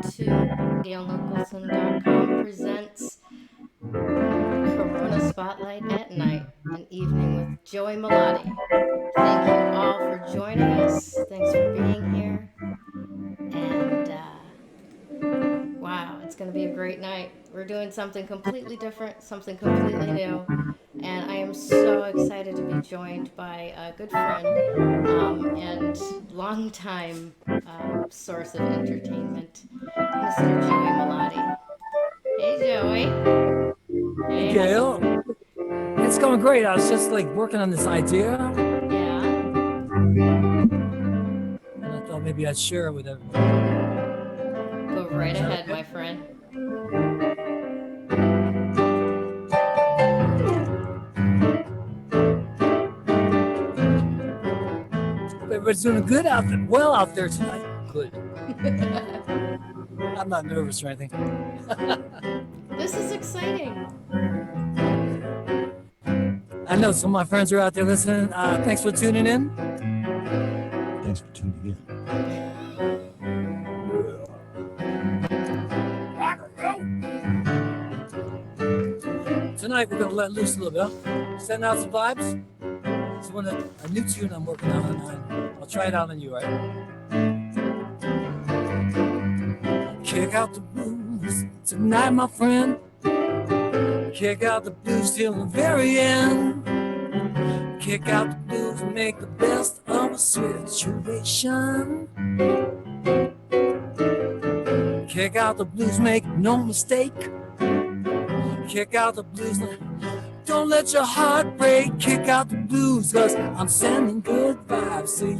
to DaleNicholson.com presents Corona Spotlight at Night, an evening with Joey Melotti. Thank you all for joining us. Thanks for being here. And wow, it's going to be a great night. We're doing something completely different, something completely new. And I am so excited to be joined by a good friend and longtime source of entertainment, Mr. Joey Melotti. Hey, Joey. Hey, how's it? Gail, it's going great. I was just working on this idea, Yeah. and I thought maybe I'd share it with everyone. Go right ahead, my friend. Everybody's doing good out there. Well, out there tonight. Good. I'm not nervous or anything. This is exciting. I know some of my friends are out there listening. Thanks for tuning in. Thanks for tuning in. Tonight we're gonna let loose a little bit. Send out some vibes. It's a new tune I'm working on. I'll try it out on you, right? Kick out the blues tonight, my friend. Kick out the blues till the very end. Kick out the blues and make the best of a situation. Kick out the blues, make no mistake. Kick out the blues, don't let your heart break. Kick out the blues, cause I'm sending good vibes to you.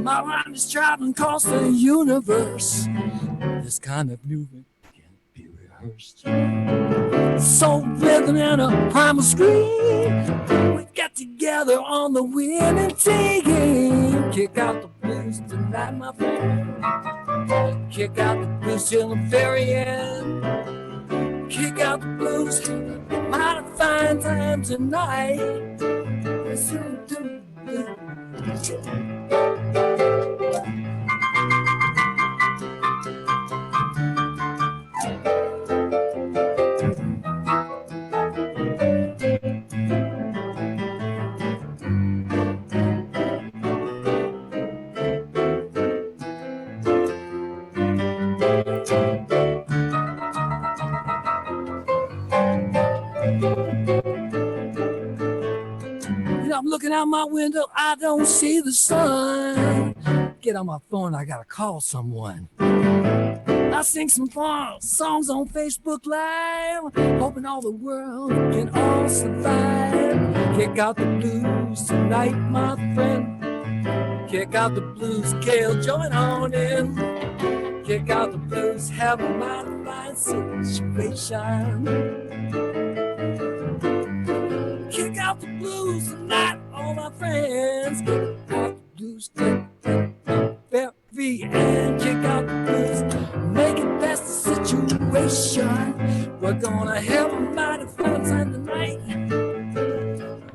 My rhyme is traveling across the universe. This kind of music can't be rehearsed. Soul rhythm and a primal scream. We get together on the winning team. Kick out the blues tonight, my friend. Kick out the blues till the very end. Kick out the blues, mighty fine time tonight. I'm looking out my window, I don't see the sun. Get on my phone, I gotta call someone. I sing some fun songs on Facebook Live, hoping all the world can all survive. Kick out the blues tonight, my friend. Kick out the blues, Gail, join on in. Kick out the blues, have a mighty fine situation. Kick out the blues tonight, all my friends. Kick out the blues till the very end. Kick out the blues, make it best the situation. We're gonna have a mighty fine time tonight.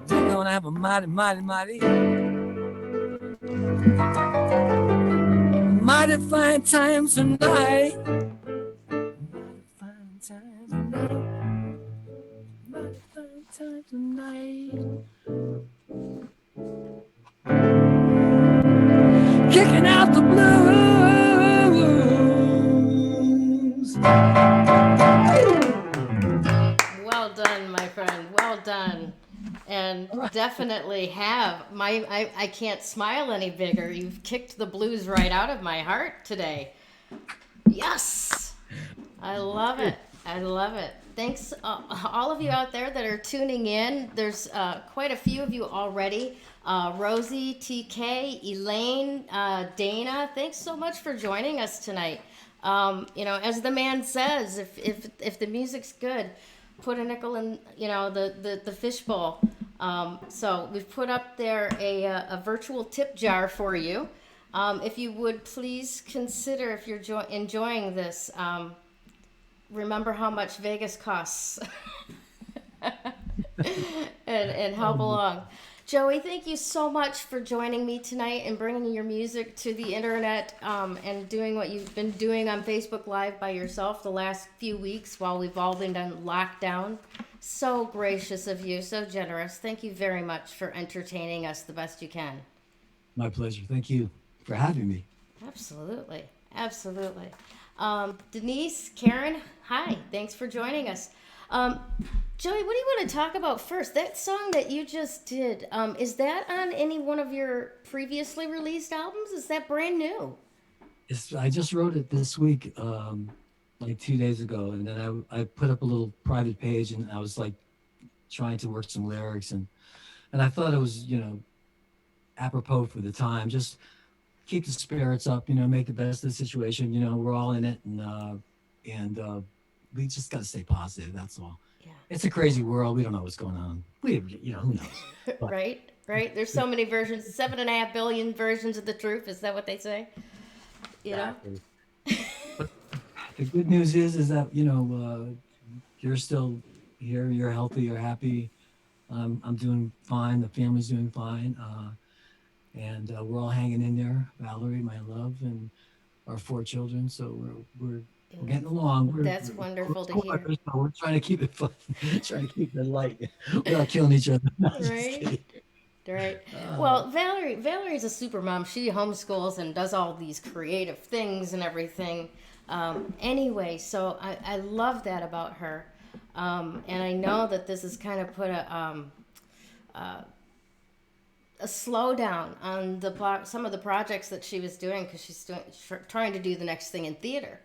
We're gonna have a mighty fine time tonight. Mighty fine time tonight. Kicking out the blues. Well done, my friend. Well done. And definitely have. I can't smile any bigger. You've kicked the blues right out of my heart today. Yes. I love it. I love it. Thanks, all of you out there that are tuning in. There's quite a few of you already. Rosie, TK, Elaine, Dana, thanks so much for joining us tonight. As the man says, if the music's good, put a nickel in, the fishbowl. So we've put up there a virtual tip jar for you. If you would please consider, if you're enjoying this, remember how much Vegas costs and help along. Joey, thank you so much for joining me tonight and bringing your music to the internet and doing what you've been doing on Facebook Live by yourself the last few weeks while we've all been on lockdown. So gracious of you, so generous. Thank you very much for entertaining us the best you can. My pleasure. Thank you for having me. Absolutely. Absolutely. Denise, Karen, hi. Thanks for joining us. Joey, what do you want to talk about first? That song that you just did, is that on any one of your previously released albums? Is that brand new? I just wrote it this week, like 2 days ago, and then I put up a little private page, and I was like trying to work some lyrics, and I thought it was, apropos for the time. Just keep the spirits up, make the best of the situation. We're all in it, and we just got to stay positive. That's all. Yeah. It's a crazy world. We don't know what's going on. Who knows? But, Right. There's so many versions, 7.5 billion versions of the truth. Is that what they say? Exactly. But the good news is that, you're still here. You're healthy. You're happy. I'm doing fine. The family's doing fine. And we're all hanging in there. Valerie, my love, and our 4 children. So we're getting along. That's wonderful to hear. So we're trying to keep it fun, trying to keep it light without killing each other. Right. Well, Valerie's a super mom. She homeschools and does all these creative things and everything. Anyway, so I love that about her. And I know that this has kind of put a slowdown on some of the projects that she was doing because she's trying to do the next thing in theater.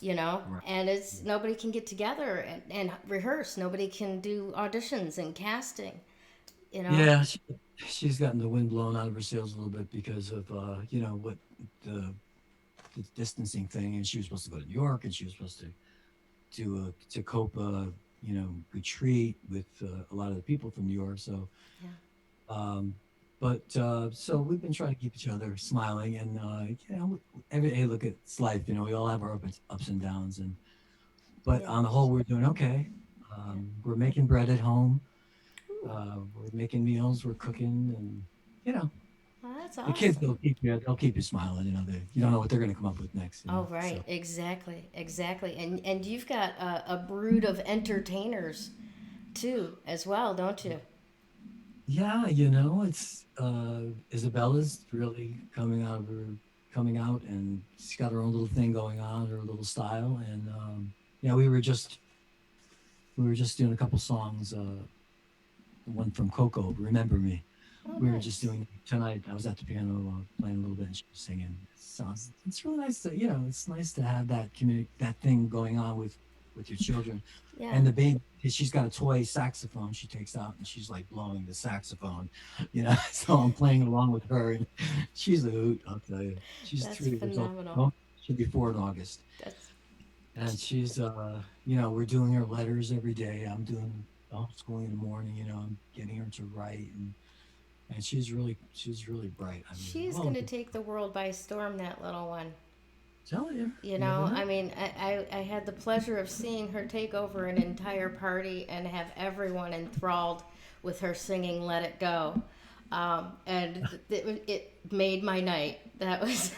Right. And it's nobody can get together and rehearse. Nobody can do auditions and casting. Yeah, she's gotten the wind blown out of her sails a little bit because of what the distancing thing, and she was supposed to go to New York, and she was supposed to do a Tacoma retreat with a lot of the people from New York. So, so we've been trying to keep each other smiling, and hey, look, it's life. We all have our ups and downs, but on the whole, we're doing okay. We're making bread at home. We're making meals. We're cooking, and Oh, that's awesome. the kids they'll keep you smiling. You don't know what they're going to come up with next. Oh, right, so. Exactly, and you've got a brood of entertainers too, as well, don't you? Yeah, it's Isabella's really coming out, and she's got her own little thing going on, her little style, and we were just doing a couple songs. One from Coco, Remember Me. We were just doing tonight. I was at the piano playing a little bit, and she was singing. So it's really nice to, it's nice to have that that thing going on with your children. Yeah. And the baby, she's got a toy saxophone she takes out, and she's like blowing the saxophone, So I'm playing along with her, and she's a hoot, I'll tell you. She's That's 3 years phenomenal. old. She'll be 4 in August. And she's, we're doing her letters every day. I'm doing homeschooling in the morning. I'm getting her to write, and she's really bright. She's going to take the world by storm, that little one. Tell you. I mean, I had the pleasure of seeing her take over an entire party and have everyone enthralled with her singing "Let It Go," and it made my night. That was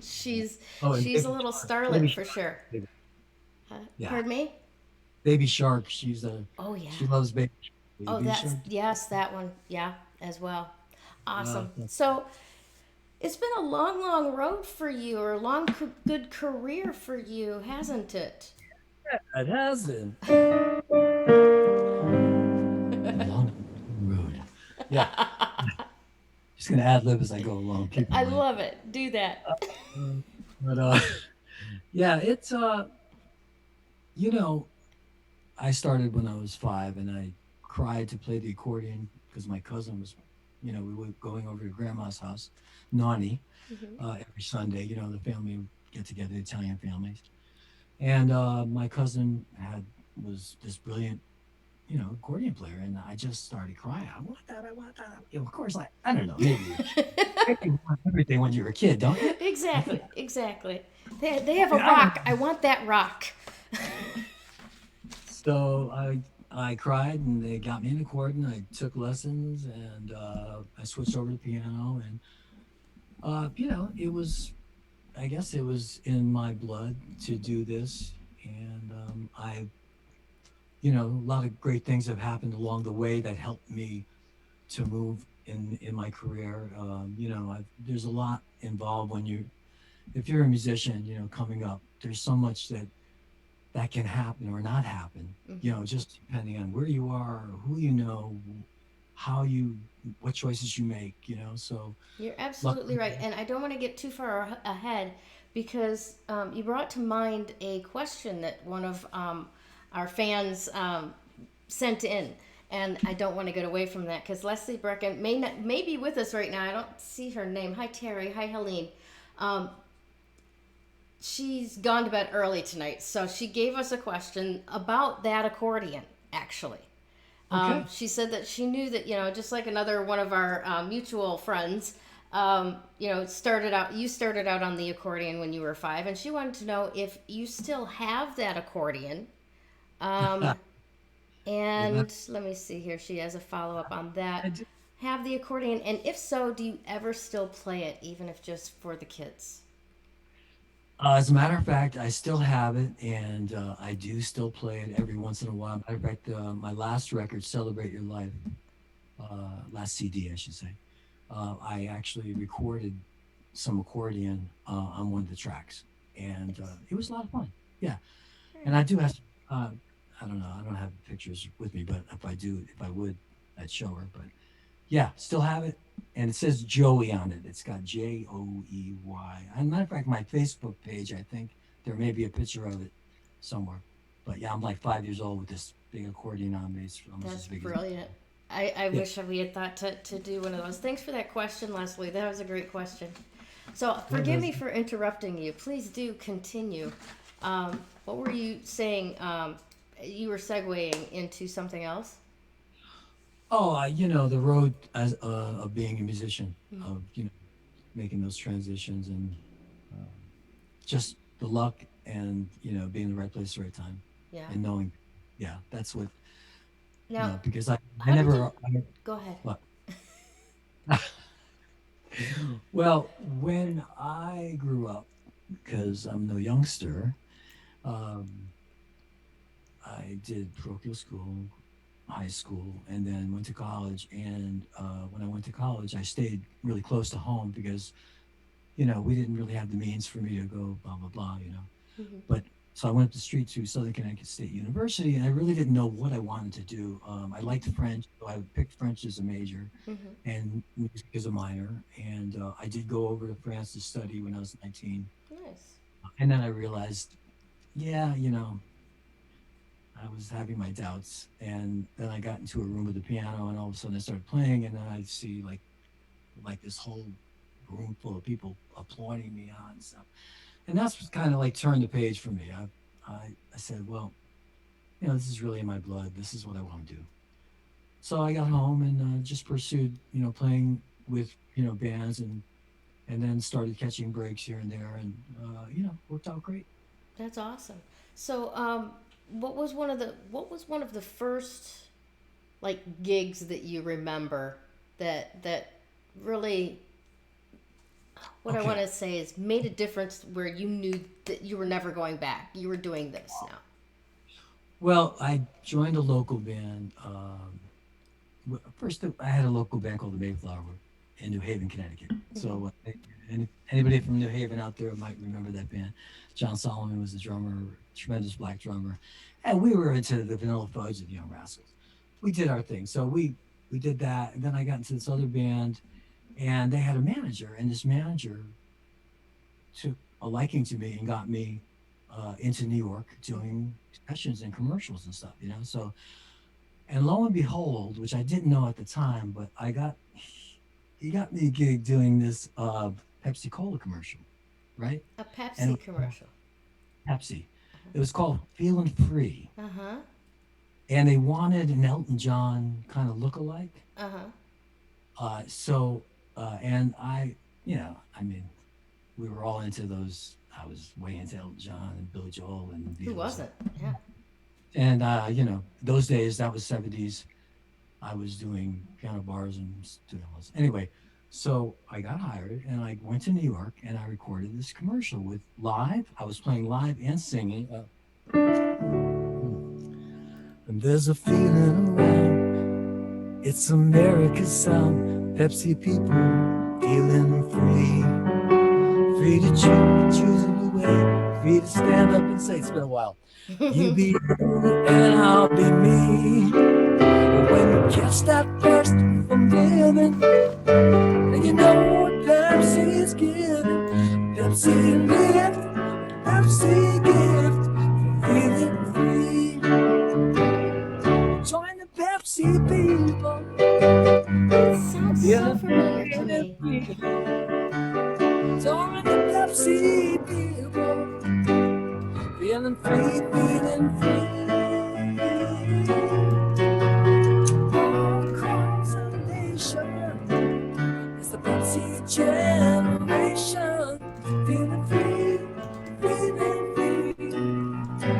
she's a little starlet for sure. Pardon me? Baby Shark. She's she loves Baby Shark. That one. Yeah, as well. Awesome. So it's been a long road for you, or a long, good career for you, hasn't it? Yeah, it has been. Long road. Yeah. Just gonna ad lib as I go along. I love it. Do that. But it's I started when I was 5, and I cried to play the accordion because my cousin was, we were going over to Grandma's house, Nani, every Sunday. The family would get together, the Italian families, and my cousin was this brilliant, accordion player, and I just started crying. I want that. Of course, I don't know, maybe you want everything when you're a kid, don't you? Exactly. They have a rock. I want that rock. So I cried, and they got me an accordion. I took lessons, and I switched over to piano. And it was, I guess, it was in my blood to do this. And a lot of great things have happened along the way that helped me to move in my career. There's a lot involved when if you're a musician, coming up. There's so much that can happen or not happen. Just depending on where you are, who you know, how you, what choices you make. So You're absolutely right. And I don't want to get too far ahead because you brought to mind a question that one of our fans sent in. And I don't want to get away from that because Leslie Brecken may be with us right now. I don't see her name. Hi, Terry. Hi, Helene. She's gone to bed early tonight, so she gave us a question about that accordion, actually. Okay. She said that she knew that, just like another one of our mutual friends, you started out on the accordion when you were 5, and she wanted to know if you still have that accordion. And let me see here. She has a follow-up on that. Have the accordion, and if so, do you ever still play it, even if just for the kids? As a matter of fact, I still have it, and I do still play it every once in a while. Matter of fact, my last record, "Celebrate Your Life," last CD, I should say, I actually recorded some accordion on one of the tracks, and it was a lot of fun. Yeah, and I do have. I don't know. I don't have pictures with me, but if I would, I'd show her. But yeah, still have it. And it says Joey on it. It's got Joey. And matter of fact, my Facebook page, I think there may be a picture of it somewhere. But yeah, I'm like 5 years old with this big accordion on me. It's almost That's as big brilliant. I wish we had thought to do one of those. Thanks for that question, Leslie. That was a great question. So forgive me for interrupting you. Please do continue. What were you saying? You were segueing into something else? Oh, the road of being a musician, of making those transitions, and uh, just the luck, and being in the right place at the right time, Yeah. and knowing, yeah, that's what Now, because I how did you? never. Go ahead. What? Well, when I grew up, because I'm no youngster, um, I did parochial school, high school, and then went to college. And when I went to college, I stayed really close to home because we didn't really have the means for me to go blah blah blah. Hmm. But so I went up the street to Southern Connecticut State University, and I really didn't know what I wanted to do. I liked French, so I picked French as a major Hmm. and music as a minor. And I did go over to France to study when I was 19. Nice. And then I realized, yeah, I was having my doubts. And then I got into a room with a piano, and all of a sudden I started playing, and then I see like this whole room full of people applauding me on stuff. And that's what kind of like turned the page for me. I said, well, this is really in my blood. This is what I want to do. So I got home and just pursued, playing with, bands, and then started catching breaks here and there, and worked out great. That's awesome. So, what was one of the first like gigs that you remember that really, what I want Okay. to say is, made a difference where you knew that you were never going back. You were doing this now. Well, I joined a local band. First, I had a local band called the Mayflower in New Haven, Connecticut. Hmm. So, anybody from New Haven out there might remember that band. John Solomon was the drummer, tremendous black drummer, and we were into the Vanilla Fudge and the Young Rascals. We did our thing. So we did that, and then I got into this other band, and they had a manager, and this manager took a liking to me and got me into New York doing sessions and commercials and stuff. So, and lo and behold, which I didn't know at the time, but he got me a gig doing this Pepsi Cola commercial, right? A And it Pepsi was called commercial. Pepsi. It was called Feeling Free, Uh huh. and they wanted an Elton John kind of look-alike. Uh huh. And I mean, we were all into those. I was way into Elton John and Billy Joel and the Who Beatles. wasn't? Yeah. And those days, that was '70s. I was doing piano bars and studios. Anyway, so I got hired and I went to New York and I recorded this commercial with live. I was playing live and singing. And there's a feeling around. It's America's sound. Pepsi people feeling free. Free to choose a new way. Free to stand up and say, it's been a while. You be you and I'll be me. When you catch that thirst from living, and you know what Pepsi's giving. Pepsi lift, Pepsi gift, feeling free. Join the Pepsi people. Sounds so familiar to me. Join the Pepsi people. Feeling free, feeling free. All across the nation, it's the Pepsi generation. Feeling free, feeling free.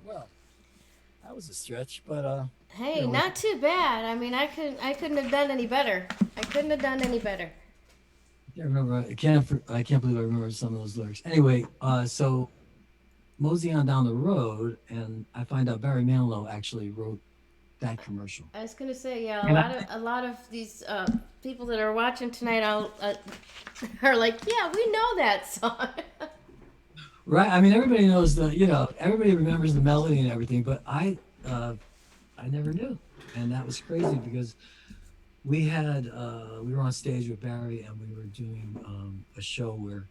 Well, that was a stretch, but Hey, not too bad. I mean, I couldn't have done any better. I couldn't have done any better. I can't remember. I can't believe I remember some of those lyrics. Anyway, so mosey on down the road, and I find out Barry Manilow actually wrote that commercial. I was gonna say, yeah, And a lot of these people that are watching tonight are like, yeah, we know that song. right, I mean, everybody knows everybody remembers the melody and everything, but I never knew, and that was crazy because we were on stage with Barry, and we were doing a show where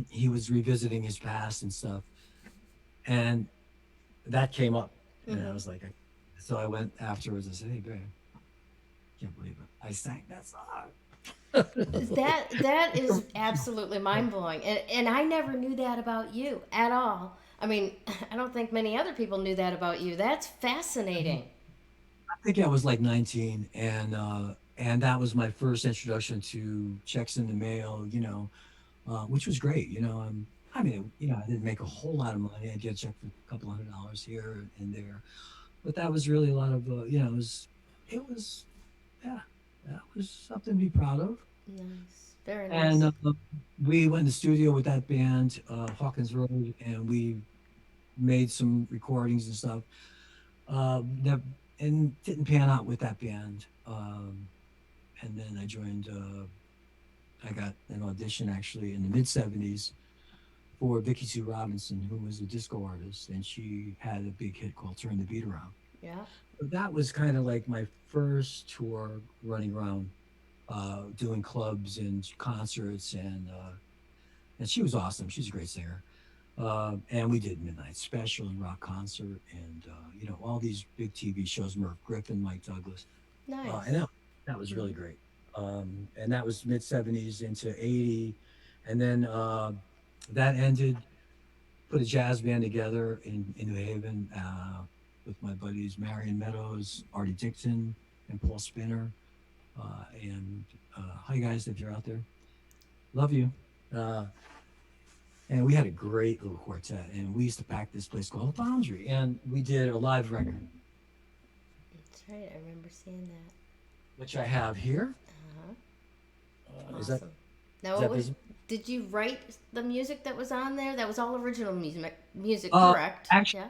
he was revisiting his past and stuff, and that came up, and I was like, so I went afterwards. I said, "Hey, Barry, can't believe it. I sang that song." That is absolutely mind blowing, and I never knew that about you at all. I mean, I don't think many other people knew that about you. That's fascinating. I think I was like 19, and that was my first introduction to checks in the mail, which was great. I mean, I didn't make a whole lot of money. I get a check for a couple $100 here and there, but that was really a lot of, yeah, that was something to be proud of. Nice, very And nice. we went in the studio with that band, Hawkins Road, and we made some recordings and stuff. That and didn't pan out with that band. And then I joined. I got an audition actually in the mid '70s for Vicki Sue Robinson, who was a disco artist, and she had a big hit called "Turn the Beat Around." Yeah, But that was kind of like my first tour running around, doing clubs and concerts, and she was awesome. She's a great singer. And we did Midnight Special and Rock Concert, and all these big TV shows. Merv Griffin, Mike Douglas, and nice. that was really great. And that was mid '70s into '80, and then that ended. Put a jazz band together in New Haven with my buddies Marion Meadows, Artie Dixon, and Paul Spinner. And hi guys, if you're out there, love you. Uh, and we had a great little quartet, and we used to pack this place called the Boundary, and we did a live record, That's right. I remember seeing that. which I have here. Is that Awesome. Now, is what that was? visible? Did you write the music that was on there? That was all original music. Music, Uh, correct? actually,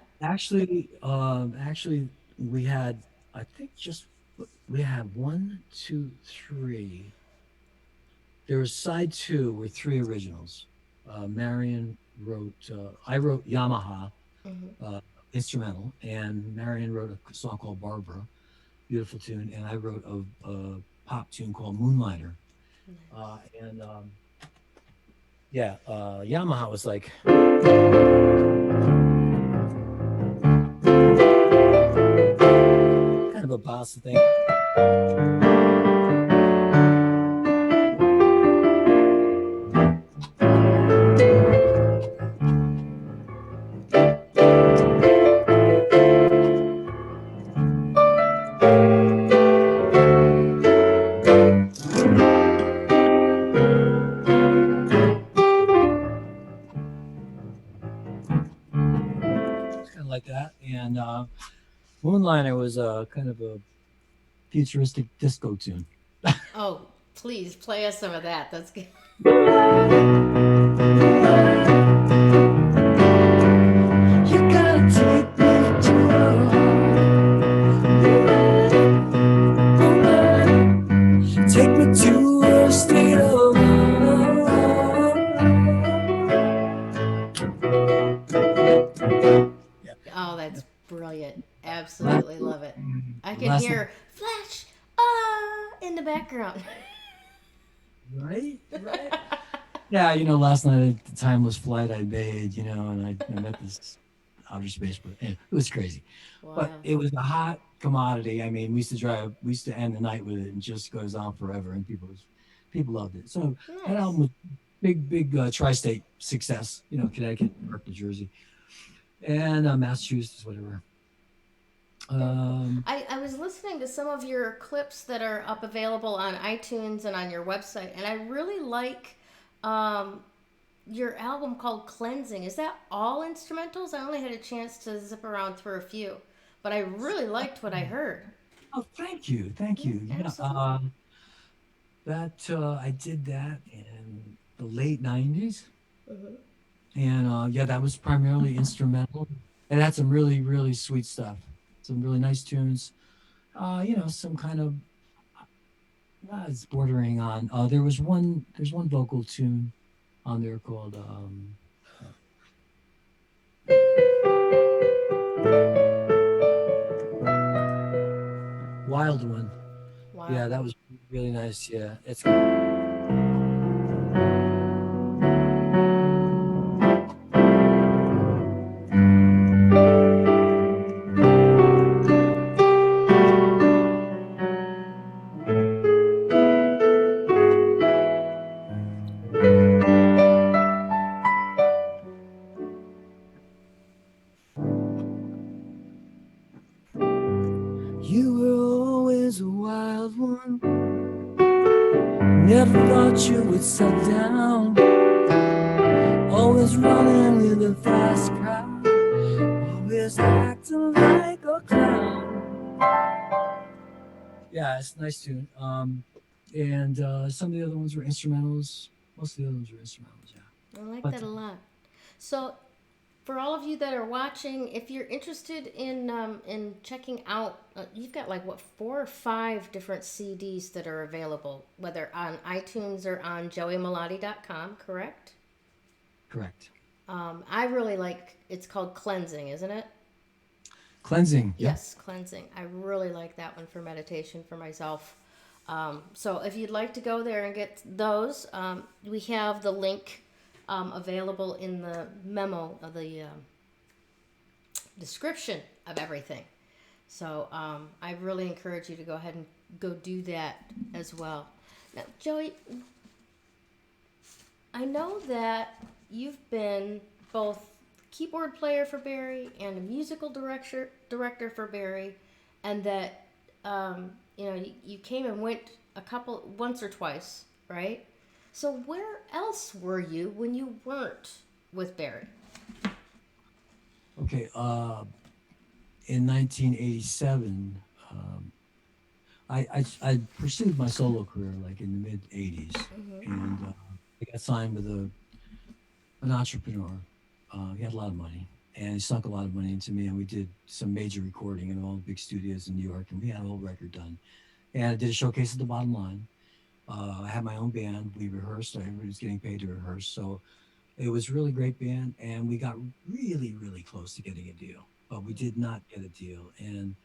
Yeah. actually, we had, I think, we had one, two, three. There was side two were three originals. Marion wrote, I wrote Yamaha uh, instrumental, and Marion wrote a song called Barbara, beautiful tune, and I wrote a pop tune called Moonlighter. And yeah, Yamaha was like kind of a boss thing. Moonliner was a kind of a futuristic disco tune. Oh, please play us some of that. That's good. You gotta take me to take me to a state of Oh, that's brilliant. Absolutely love it. I can Last night, hear flash in the background. right? Right. Yeah, last night the timeless flight I made, and I met this outer space, but it was crazy. But Wow. it was a hot commodity. I mean, we used to end the night with it, and just goes on forever, and people loved it. So that Nice. album was big tri-state success. Connecticut, New York, New Jersey, and Massachusetts, whatever. Very cool. Um, I was listening to some of your clips that are up available on iTunes and on your website, and I really like um, your album called Cleansing. Is that all instrumentals? I only had a chance to zip around through a few, but I really liked what I heard. oh, thank Yeah, you. Yeah, absolutely. that I did that in the late '90s. Hmm. And yeah, that was primarily instrumental. And had some really sweet stuff, some really nice tunes. Some kind of it's bordering on. There's one vocal tune on there called Wild One. Yeah, Wow. that was really nice. Yeah, it's You were always a wild one. Never thought you would settle down. Always running with a fast crowd. Always acting like a clown. yeah, it's a nice tune. And some of the other ones were instrumentals. Most of the other ones were instrumentals. Yeah, I like but that a lot. So, for all of you that are watching, if you're interested in checking out, you've got like what 4 or 5 different CDs that are available, whether on iTunes or on JoeyMelotti.com. Correct? correct. I really like. It's called Cleansing, isn't it? Cleansing. Yeah. Yes, Cleansing. I really like that one for meditation for myself. So if you'd like to go there and get those, we have the link available in the memo of the description of everything. So I really encourage you to go ahead and go do that as well. Now, Joey, I know that you've been both keyboard player for Barry and a musical director for Barry, and that you came and went once or twice, right? So where else were you when you weren't with Barry? Okay. In 1987, I pursued my solo career like in the mid '80s, and I got signed with an entrepreneur. He had a lot of money, and he sunk a lot of money into me. And we did some major recording in all the big studios in New York, and we had a whole record done. And I did a showcase at the Bottom Line. I had my own band. We rehearsed. Everybody was getting paid to rehearse, so it was a really great band. And we got really close to getting a deal, but we did not get a deal. And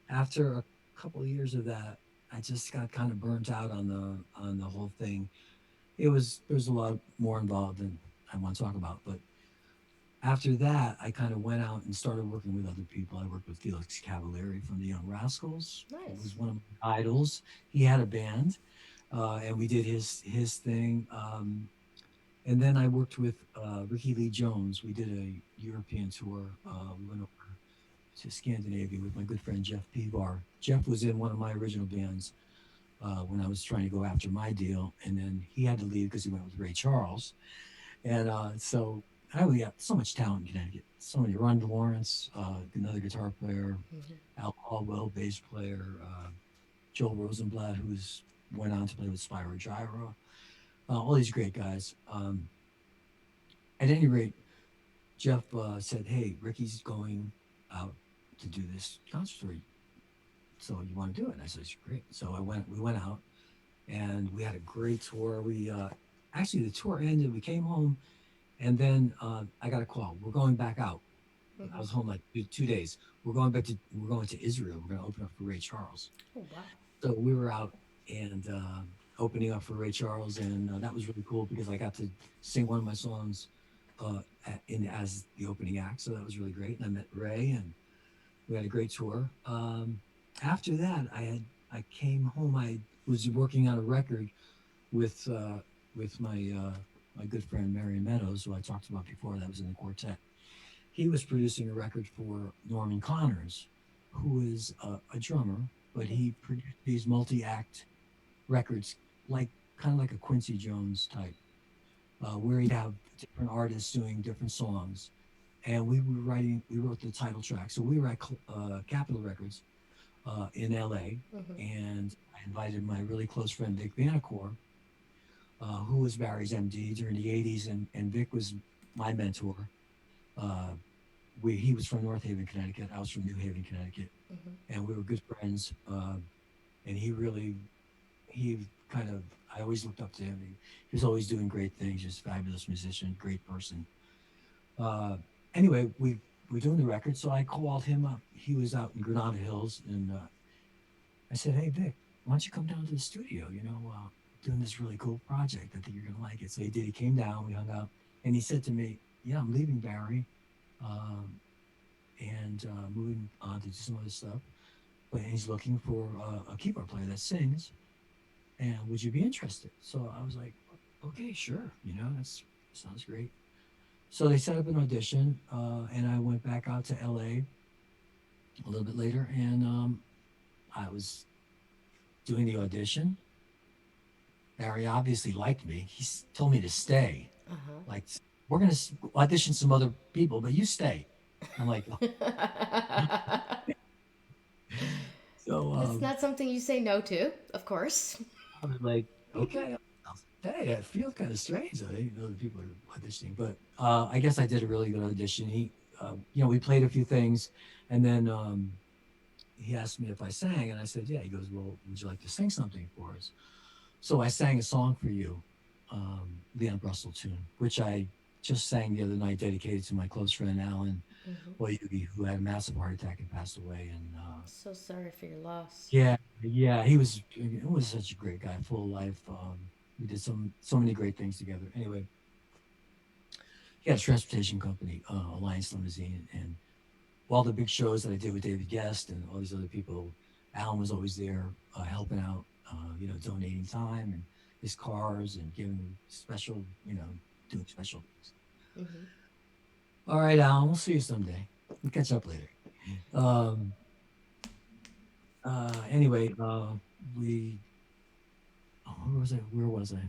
after a couple of years of that, I just got kind of burnt out on the whole thing. There's a lot more involved than I want to talk about, but after that, I kind of went out and started working with other people. I worked with Felix Cavalieri from the Young Rascals, who Nice. was one of my idols. He had a band, and we did his thing. And then I worked with Ricky Lee Jones. We did a European tour. We went over to Scandinavia with my good friend Jeff Pivar. Jeff was in one of my original bands when I was trying to go after my deal, and then he had to leave because he went with Ray Charles. And so we got so much talent in Connecticut. So many. Ron Lawrence, another guitar player, Al Caldwell, bass player, Joel Rosenblatt, who's went on to play with Spyro Gyra. All these great guys. At any rate, Jeff said, "Hey, Ricky's going out to do this concert for you. So you want to do it?" And I said, "Great." So I went. We went out, and we had a great tour. We actually the tour ended. We came home, and then I got a call. We're going back out. I was home like 2 days. We're going to Israel. We're going to open up for Ray Charles. Oh, wow. So we were out and opening up for Ray Charles, and that was really cool because I got to sing one of my songs as the opening act. So that was really great. And I met Ray, and we had a great tour. After that, I came home. I was working on a record with my good friend Marion Meadows, who I talked about before. That was in the quartet. He was producing a record for Norman Connors, who is a drummer, but he produced these multi-act records, kind of like a Quincy Jones type, where he'd have different artists doing different songs. And we wrote the title track. So we were at Capitol Records in LA, and I invited my really close friend Vic Vanacore, who was Barry's MD during the 80s, and Vic was my mentor. He was from North Haven, Connecticut. I was from New Haven, Connecticut, and we were good friends. And I always looked up to him. He was always doing great things. Just fabulous musician, great person. Anyway, we're doing the record, so I called him up. He was out in Granada Hills, and I said, "Hey, Vic, why don't you come down to the studio? Doing this really cool project. I think you're gonna like it." So he did. He came down. We hung out, and he said to me, "Yeah, I'm leaving Barry, and moving on to do some other stuff. But he's looking for a keyboard player that sings. And would you be interested?" So I was like, "Okay, sure. That sounds great." So they set up an audition, and I went back out to LA a little bit later, and I was doing the audition. Barry obviously liked me. Told me to stay. Like, we're going to audition some other people, but you stay. I'm like, oh. So It's not something you say no to, of course. I was like, okay, I'll stay. It feels kind of strange. I didn't know that people are auditioning, but I guess I did a really good audition. We played a few things, and then he asked me if I sang, and I said, yeah. He goes, "Well, would you like to sing something for us?" So I sang a song for you, Leon Russell tune, which I just sang the other night, dedicated to my close friend Alan Oyugi, who had a massive heart attack and passed away. And So sorry for your loss. yeah, he was such a great guy, full of life. We did so many great things together. Anyway, he had a transportation company, Alliance Limousine, and all the big shows that I did with David Gest and all these other people, Alan was always there helping out, donating time and his cars and giving special, doing special things. All right, Alan, we'll see you someday. We'll catch up later. Anyway, where was I?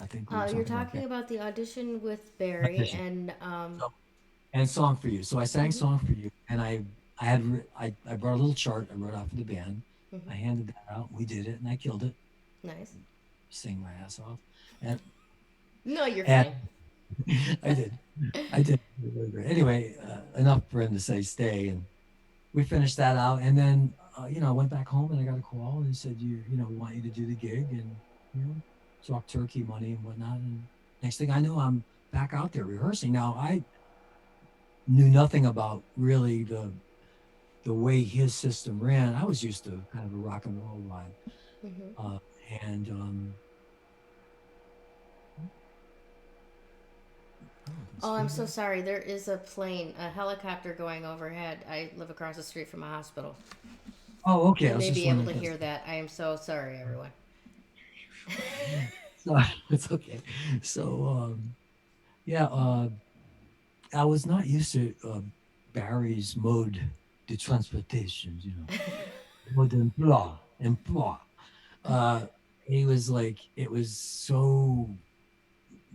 I think we were You're talking about the audition with Barry audition. and And Song for You. So I sang Song for You, and I brought a little chart I wrote out for the band. I handed that out. We did it, and I killed it. Nice. Sing my ass off. And No, you're fine. I did. Anyway, enough for him to say stay, and we finished that out. And then, I went back home, and I got a call, and he said, we want you to do the gig, and talk turkey money and whatnot. And next thing I know, I'm back out there rehearsing. Now I knew nothing about really the way his system ran. I was used to kind of a rock and roll vibe, and Oh, I'm so sorry. There is a helicopter going overhead. I live across the street from a hospital. Oh, okay. You may be able to hear that. I am so sorry, everyone. No, it's okay. So, I was not used to Barry's mode de transportation, mode d'emploi. He was like, it was so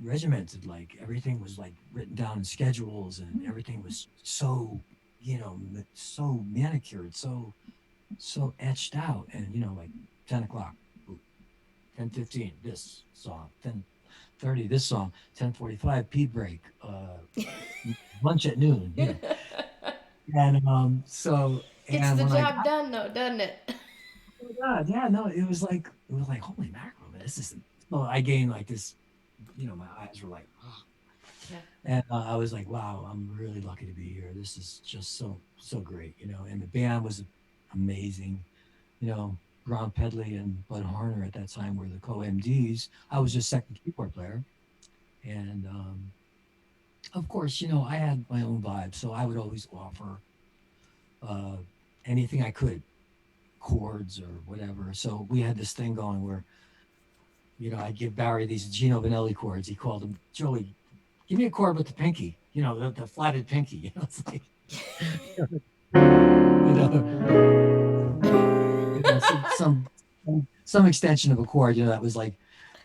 regimented. Like everything was like written down in schedules, and everything was so, so manicured, so etched out. And like 10 o'clock, 10:15, this song, 10:30, this song, 10:45, pee break, lunch at noon. And so Gets and the when I job got, done though, doesn't it? oh my God, yeah, no, it was like holy mackerel, man, this is. Well, I gained like this, my eyes were like, oh. Yeah. And I was like, wow, I'm really lucky to be here. This is just so great, and the band was amazing. you know, Ron Pedley and Bud Harner at that time were the co-MDs. I was just second keyboard player. And of course, I had my own vibe. So I would always offer uh, anything I could, chords or whatever. So we had this thing going where, I'd give Barry these Gino Vanelli chords. He called them, Joey, give me a chord with the pinky, the flatted pinky. It's like, you know, some extension of a chord, that was like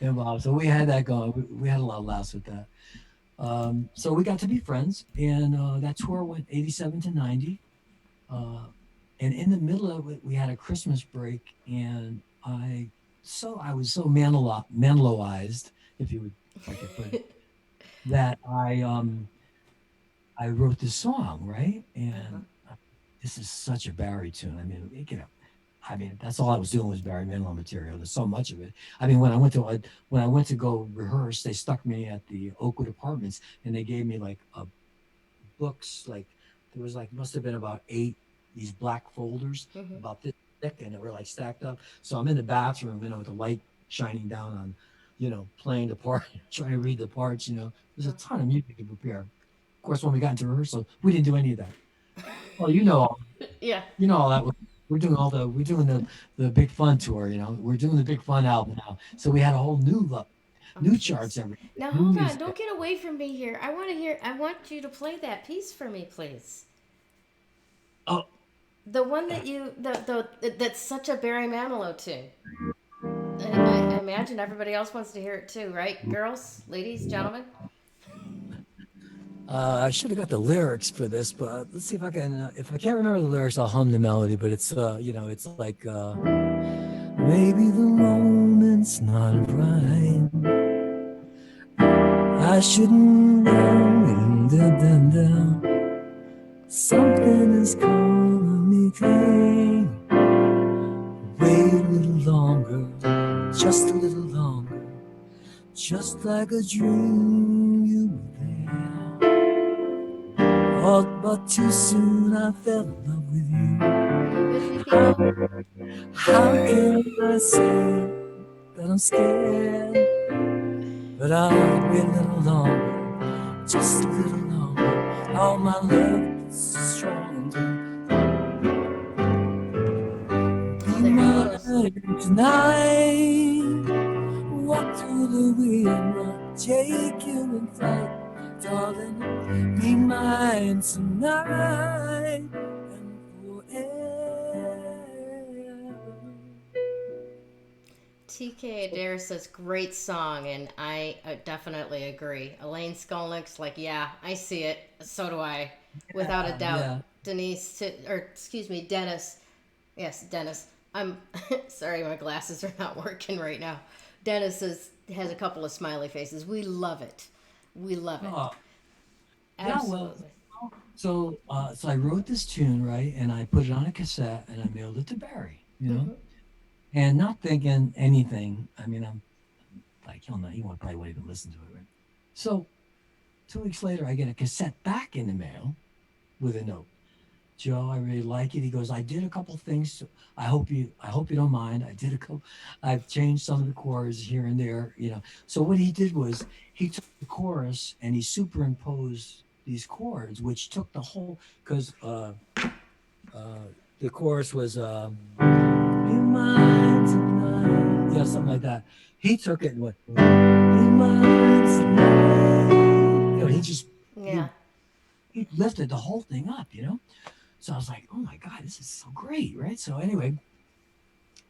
involved. So we had that going. We had a lot of laughs with that. So we got to be friends, and that tour went 87 to 90. And in the middle of it, we had a Christmas break, and I was so Manilowized, if you would like to put it, that I wrote this song, right? And this is such a Barry tune. That's all I was doing was Barry Manilow material. There's so much of it. I mean, when I went to go rehearse, they stuck me at the Oakwood Apartments, and they gave me like books. Like there was like must have been about 8 these black folders about this thick, and they were like stacked up. So I'm in the bathroom, with the light shining down on, playing the part, trying to read the parts. There's a ton of music to prepare. Of course, when we got into rehearsal, we didn't do any of that. Well, Yeah. all that. We're doing the Big Fun tour. We're doing the Big Fun album now. So we had a whole new charts every Now new hold on, music. don't get away from me here. I want you to play that piece for me, please. Oh, The one that that's such a Barry Manilow tune. I imagine everybody else wants to hear it too, right? Girls, ladies, gentlemen. I should have got the lyrics for this, but let's see if I can. If I can't remember the lyrics, I'll hum the melody. But it's like maybe the moment's not right. I shouldn't go down. Something is calling me clean. Wait a little longer, just a little longer, just like a dream you were there. All but too soon I fell in love with you. How can I say that I'm scared? But I'll wait a little longer, just a little longer. All my love is strong. Be mine tonight. Walk through the wind, I'll take you in flight, darling. Be mine tonight and forever. TK Adair says great song, and I definitely agree. Elaine Skolnick's like, yeah, I see it. So do I, without a doubt. Yeah. Dennis. Yes, Dennis. I'm sorry, my glasses are not working right now. Dennis has a couple of smiley faces. We love it. We love it. Oh, Absolutely. yeah, so I wrote this tune, right, and I put it on a cassette and I mailed it to Barry, and not thinking anything. I mean, I'm like, he'll not, he won't probably won't even listen to it, right? So 2 weeks later, I get a cassette back in the mail with a note. Joe, I really like it. He goes, I did a couple things. I hope you don't mind. I've changed some of the chords here and there, So what he did was he took the chorus and he superimposed these chords, which took the whole, because the chorus was, be mine tonight. Yeah, something like that. He took it and went, be mine tonight. He just, he lifted the whole thing up, So I was like, oh my God, this is so great, right? So anyway,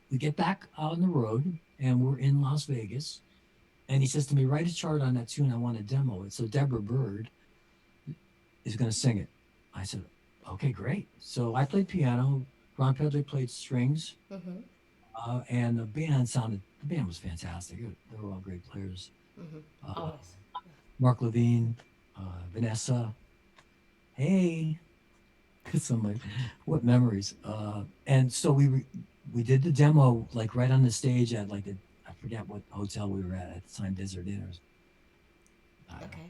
we get back out on the road and we're in Las Vegas. And he says to me, write a chart on that tune. I want to demo it. So Deborah Bird is going to sing it. I said, okay, great. So I played piano. Ron Pedley played strings. Mm-hmm. And the band was fantastic. They were all great players. Mm-hmm. Uh, Always. Mark Levine, Vanessa. Hey, some like what memories. And so we did the demo like right on the stage at like I forget what hotel we were at the time, Desert Inn. I don't know. Okay.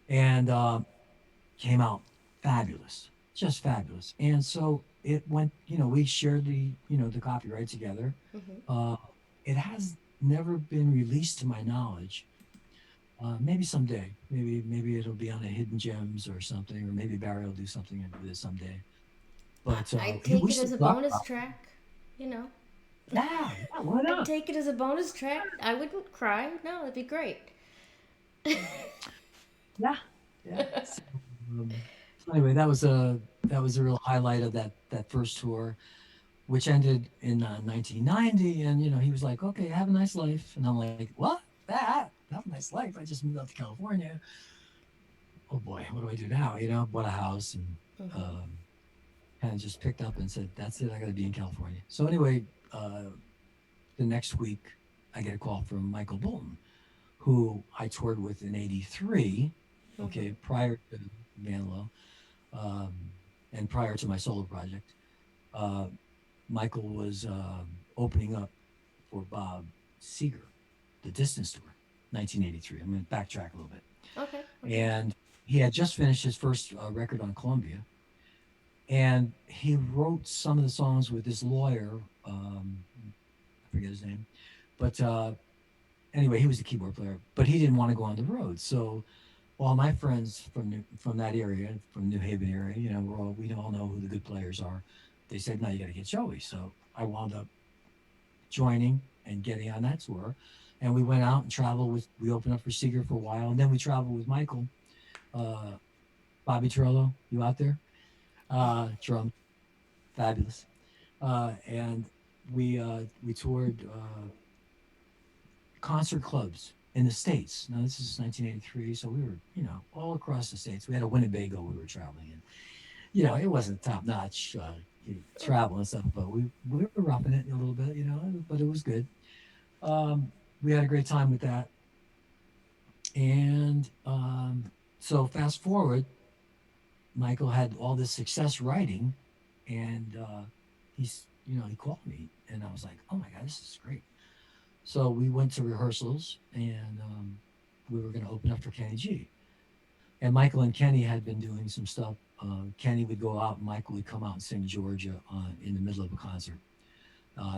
And came out fabulous, just fabulous. And so it went. We shared the copyright together. Mm-hmm. Uh, it has never been released to my knowledge. Maybe someday. Maybe it'll be on a Hidden Gems or something, or maybe Barry will do something with it someday. But I'd take we it still as a talk bonus about track, you know. it. Yeah, why I'd not? take it as a bonus track. I wouldn't cry. No, it'd be great. Yeah, yeah. So anyway, that was a real highlight of that first tour, which ended in 1990. And he was like, "Okay, have a nice life," and I'm like, "What? That? Have a nice life? I just moved out to California. Oh boy, what do I do now?" Bought a house and Mm-hmm. um, kind of just picked up and said, "That's it. I got to be in California." So anyway, the next week, I get a call from Michael Bolton, who I toured with in '83. Mm-hmm. Okay, prior to Manilow, um, and prior to my solo project, uh, Michael was opening up for Bob Seger, the Distance Tour, 1983. I'm going to backtrack a little bit. Okay. Okay. And he had just finished his first record on Columbia, and he wrote some of the songs with this lawyer. I forget his name, but anyway, he was a keyboard player, but he didn't want to go on the road. So all my friends from that area, from New Haven area, we all know who the good players are. They said, "No, you got to get Joey." So I wound up joining and getting on that tour, and we went out and traveled with. We opened up for Seeger for a while, and then we traveled with Michael, uh, Bobby Turlo. You out there? Drum, fabulous. And we toured concert clubs in the states. Now this is 1983, so we were all across the states. We had a Winnebago we were traveling in. It wasn't top notch travel and stuff, but we were roughing it a little bit, but it was good. We had a great time with that, and so fast forward, Michael had all this success writing, and he called me, and I was like, "Oh my God, this is great." So we went to rehearsals, and we were going to open up for Kenny G. And Michael and Kenny had been doing some stuff. Kenny would go out, and Michael would come out and sing Georgia in the middle of a concert.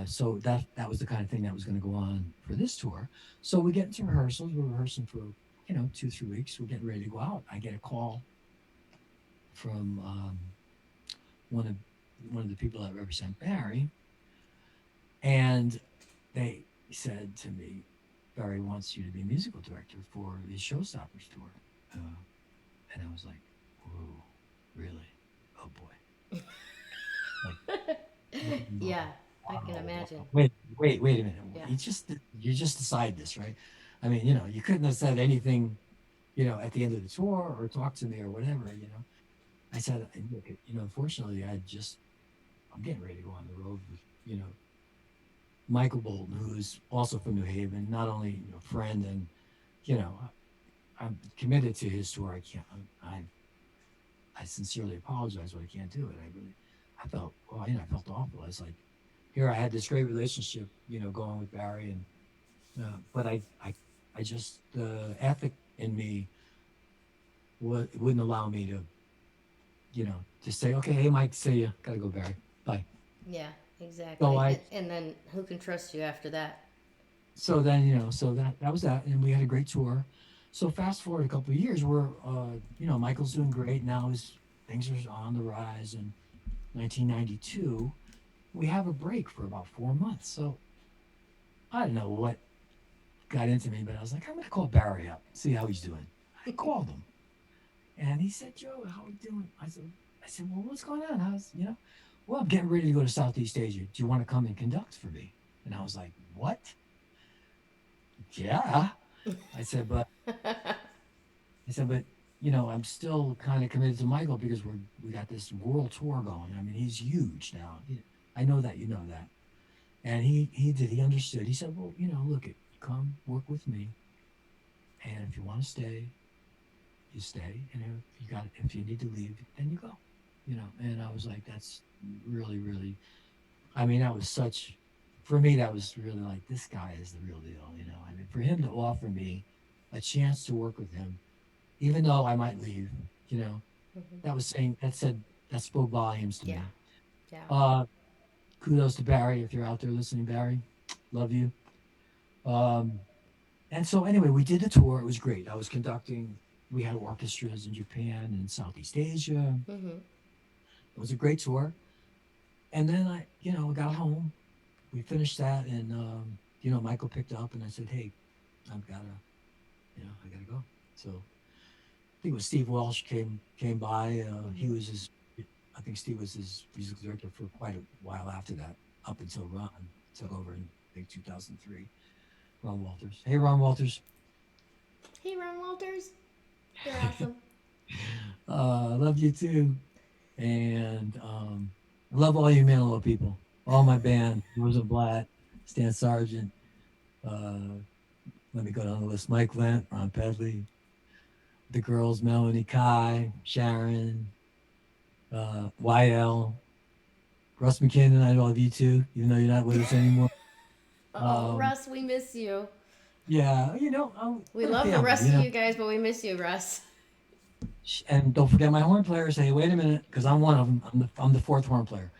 So that was the kind of thing that was going to go on for this tour. So we get into rehearsals. We're rehearsing for 2-3 weeks. We're getting ready to go out. I get a call from one of the people that represent Barry, and they said to me, "Barry wants you to be musical director for the Showstoppers tour." And I was like, "Whoa, really? Oh boy!" Like, Yeah, I can wow. imagine. Wait a minute. Yeah. You just decide this, right? I mean, you couldn't have said anything, at the end of the tour or talk to me or whatever. I said, "Look, unfortunately, I'm getting ready to go on the road with, Michael Bolton, who's also from New Haven, not only friend and, you know, I'm committed to his tour. I sincerely apologize, but I can't do it. I felt, I felt awful. I was like, here I had this great relationship, going with Barry, and but I just the ethic in me wouldn't allow me to, just say, okay, hey Mike, see ya, gotta go, Barry, bye. Yeah, So exactly. And then who can trust you after that? so then so that was that, and we had a great tour. So fast forward a couple of years, we're Michael's doing great now. His things are on the rise. In 1992, we have a break for about 4 months. So I don't know what got into me, but I was like, I'm gonna call Barry up, see how he's doing. I called him, and he said, Joe, how are you doing? I said, well, what's going on? Well, I'm getting ready to go to Southeast Asia. Do you want to come and conduct for me? And I was like, what? Yeah. I said, but you know, I'm still kind of committed to Michael because we got this world tour going. I mean, he's huge now. I know that, you know that. And he understood. He said, well, you know, look, come work with me, and if you want to stay, you stay, and if you need to leave, then you go, you know. And I was like, that's really, really. I mean, that was such. For me, that was really like, this guy is the real deal, you know. I mean, for him to offer me a chance to work with him, even though I might leave, you know, that spoke volumes to Yeah. me. Yeah. Uh, Kudos to Barry if you're out there listening, Barry. Love you. Um, and so anyway, we did the tour. It was great. I was conducting. We had orchestras in Japan and Southeast Asia. Mm-hmm. It was a great tour. And then you know, got home. We finished that, and you know, Michael picked up, and I said, "Hey, I've gotta, I gotta go." So I think it was Steve Welsh came by. He was his. I think Steve was his music director for quite a while after that, up until Ron took over in I think 2003. Ron Walters. Hey, Ron Walters. Hey, Ron Walters. You're awesome. Love you too. And I love all you Manilow people. All my band, Rosa Blatt, Stan Sargent. Uh, Let me go down the list. Mike Lent, Ron Pedley, the girls, Melanie Kai, Sharon, YL, Russ McKinnon. I love you too, even though you're not with us anymore. Oh, Um, Russ, we miss you. yeah, you know, We we're a love the family, rest you of know. you guys, but we miss you, Russ. And don't forget my horn players. Hey, wait a minute, because I'm one of them. I'm the fourth horn player.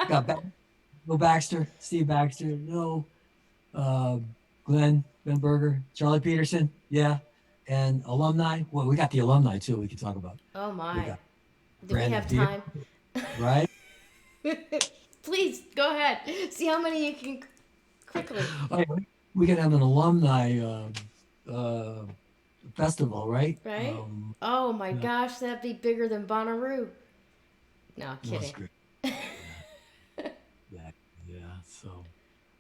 Got Bill Baxter, Steve Baxter, no, uh, Glenn Berger, Charlie Peterson, yeah, and alumni. Well, we got the alumni too. We can talk about. Oh We my. got Do we Brandon have Beer, time? right? Please go ahead. See how many you can quickly. Oh, we can have an alumni uh, festival, right? Right? Oh my Yeah, gosh, that'd be bigger than Bonnaroo. No, well, that's kidding. great. Yeah, yeah, yeah. So